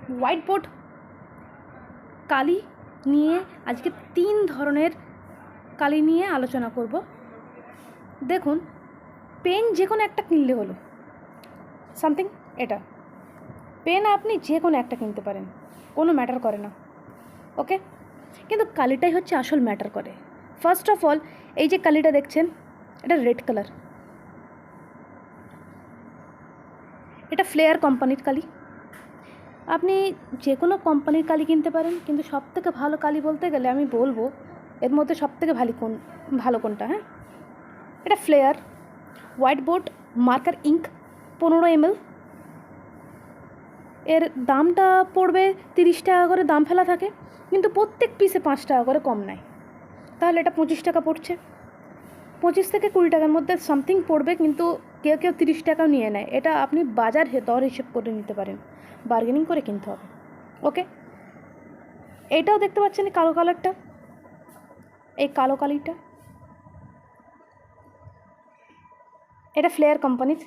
White board কালি নিয়ে আজকে 3 ধরনের কালি নিয়ে আলোচনা করব। দেখুন, পেন যে কোনো একটা কিনলে হলো, সামথিং এটা পেন আপনি যে কোনো একটা কিনতে পারেন, কোনো ম্যাটার করে না, ওকে। কিন্তু কালিটাই হচ্ছে আসল ম্যাটার করে। ফার্স্ট অফ অল, এই যে কালিটা দেখছেন, এটা রেড কালার, এটা ফ্লেয়ার কোম্পানির কালি। আপনি যে কোনো কোম্পানির কালি কিনতে পারেন, কিন্তু সবথেকে ভালো কালি বলতে গেলে আমি বলবো এর মধ্যে সবথেকে ভালো কোনটা, হ্যাঁ, এটা Flair white board marker ink 15 ml। এর দামটা পড়বে 30 টাকা করে, দাম ফেলা থাকে, কিন্তু প্রত্যেক পিসে 5 টাকা করে কম নেয়। তাহলে এটা 25 টাকা পড়ছে। 25 থেকে 20 টাকার মধ্যে সামথিং পড়বে, কিন্তু কেউ কেউ 30 টাকাও নিয়ে নেয়। এটা আপনি বাজার দর হিসেব করে নিতে পারেন, বার্গেনিং করে কিনতে হবে, ওকে। এইটাও দেখতে পাচ্ছেন কালো কালারটা, এই কালো কালিটা, এটা ফ্লেয়ার কোম্পানির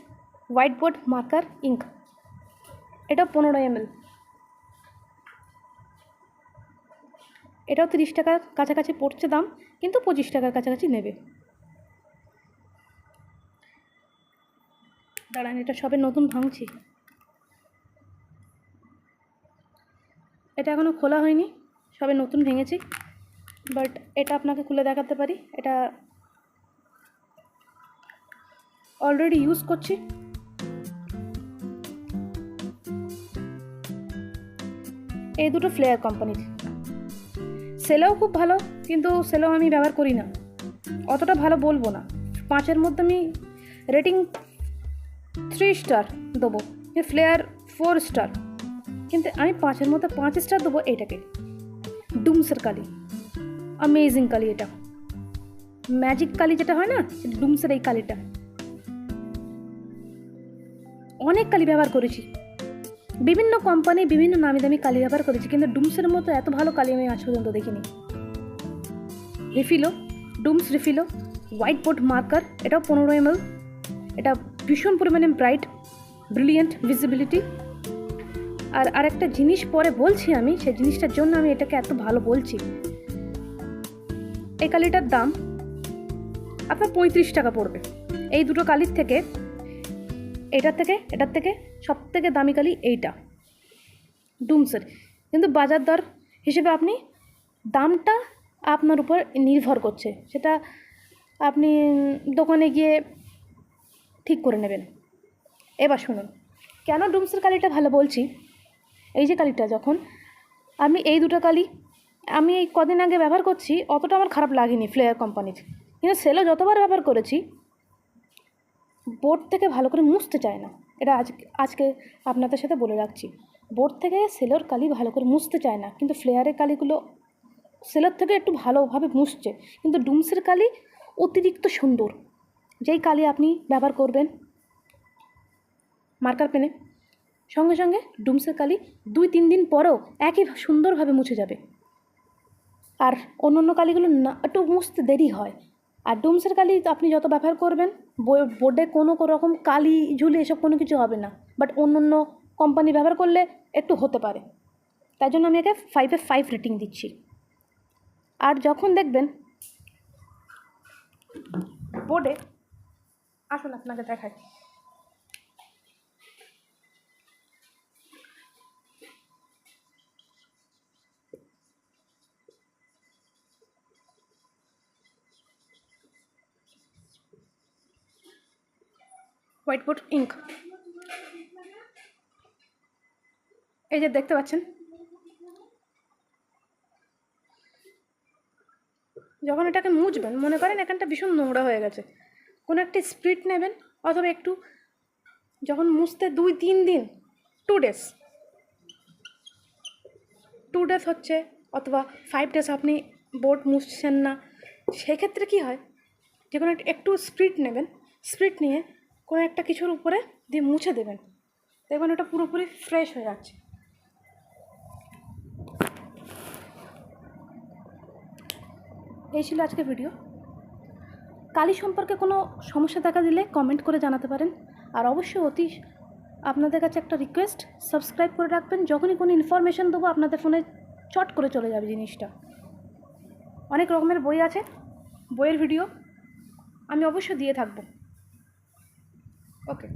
হোয়াইট বোর্ড মার্কার ইঙ্ক, এটাও 15 ml। এটাও 30 টাকার কাছাকাছি পড়ছে দাম, কিন্তু 25 টাকার কাছাকাছি নেবে। দাঁড়ান, এটা সবে নতুন ভাঙছি, এটা এখনও খোলা হয়নি, সবে নতুন ভেঙেছি। বাট এটা আপনাকে খুলে দেখাতে পারি, এটা অলরেডি ইউজ করছি। এই দুটো ফ্লেয়ার কোম্পানির, সেলোও খুব ভালো, কিন্তু সেলো আমি ব্যবহার করি না, অতটা ভালো বলবো না। 5-এর মধ্যে আমি রেটিং 3 স্টার দেবো, ফ্লেয়ার 4 স্টার, কিন্তু আমি 5-এর মধ্যে 5 স্টার দেবো এটাকে, ডুমসের কালি। অ্যামেজিং কালি, এটা ম্যাজিক কালি যেটা হয় না, ডুমসের এই কালিটা। অনেক কালি ব্যবহার করেছি, বিভিন্ন কোম্পানি বিভিন্ন নামি দামি কালি ব্যবহার করেছি, কিন্তু ডুমসের মতো এত ভালো কালি আমি আজ পর্যন্ত দেখিনি। রিফিলো, ডুমস রিফিলো হোয়াইট বোর্ড মার্কার, এটাও 15 ml। এটা ভীষণ পরিমাণে ব্রাইট, ব্রিলিয়েন্ট ভিজিবিলিটি। আর আরেকটা জিনিস পরে বলছি আমি, সেই জিনিসটার জন্য আমি এটাকে এত ভালো বলছি। এই কালিটার দাম আপনার 35 টাকা পড়বে। এই দুটো কালির থেকে এটার থেকে সব থেকে দামি কালি এইটা ডুমসের, কিন্তু বাজার দর হিসেবে আপনি দামটা আপনার উপর নির্ভর করছে, সেটা আপনি দোকানে গিয়ে ঠিক করে নেবেন। এবার শুনুন কেন ডুমসের কালিটা ভালো বলছি। এই যে কালিটা, যখন আমি এই দুটো কালি আমি এই কদিন আগে ব্যবহার করছি, অতটা আমার খারাপ লাগেনি ফ্লেয়ার কোম্পানির, কিন্তু সেলো যতবার ব্যবহার করেছি বোর্ড থেকে ভালো করে মুছতে চায় না। এটা আজকে আপনাদের সাথে বলে রাখছি, বোর্ড থেকে সেলোর কালি ভালো করে মুছতে চায় না, কিন্তু ফ্লেয়ারের কালিগুলো সেলোর থেকে একটু ভালোভাবে মুছছে। কিন্তু ডুমসের কালি অতিরিক্ত সুন্দর। যেই কালি আপনি ব্যবহার করবেন মার্কার পেনে, সঙ্গে সঙ্গে ডুমসের কালি 2-3 দিন পরেও একই সুন্দরভাবে মুছে যাবে। আর অন্য কালিগুলো না, একটু মুছতে দেরি হয়। আর ডুমসের কালি আপনি যত ব্যবহার করবেন, বোর্ডে কোনো রকম কালি ঝুলি এসব কোনো কিছু হবে না। বাট অন্য কোম্পানি ব্যবহার করলে একটু হতে পারে, তাই জন্য আমি একে 5-এ 5 রেটিং দিচ্ছি। আর যখন দেখবেন বোর্ডে, আসুন আপনাকে দেখাই, হোয়াইট বোর্ড ইঙ্ক, এই যে দেখতে পাচ্ছেন, যখন এটাকে মুছবেন, মনে করেন এখানটা ভীষণ নোংরা হয়ে গেছে, কোনো একটা স্প্রিট নেবেন, অথবা একটু যখন মুছতে 2-3 দিন, 2 ডেজ, 2 ডেজ হচ্ছে, অথবা 5 ডেজ আপনি বোর্ড মুছছেন না, সেক্ষেত্রে কী হয়, যে কোনো একটু স্প্রিট নেবেন, স্প্রিট নিয়ে কোনো একটা কিছুর উপরে দিয়ে মুছে দেবেন, দেখবেন ওটা পুরোপুরি ফ্রেশ হয়ে যাচ্ছে। এই ছিল আজকের ভিডিও। কালি সম্পর্কে কোনো সমস্যা দেখা দিলে কমেন্ট করে জানাতে পারেন। আর অবশ্যই আপনাদের কাছে একটা রিকোয়েস্ট, সাবস্ক্রাইব করে রাখবেন। যখনই কোনো ইনফরমেশান দেবো আপনাদের ফোনে চট করে চলে যাবে জিনিসটা। অনেক রকমের বই আছে, বইয়ের ভিডিও আমি অবশ্যই দিয়ে থাকবো। ওকে।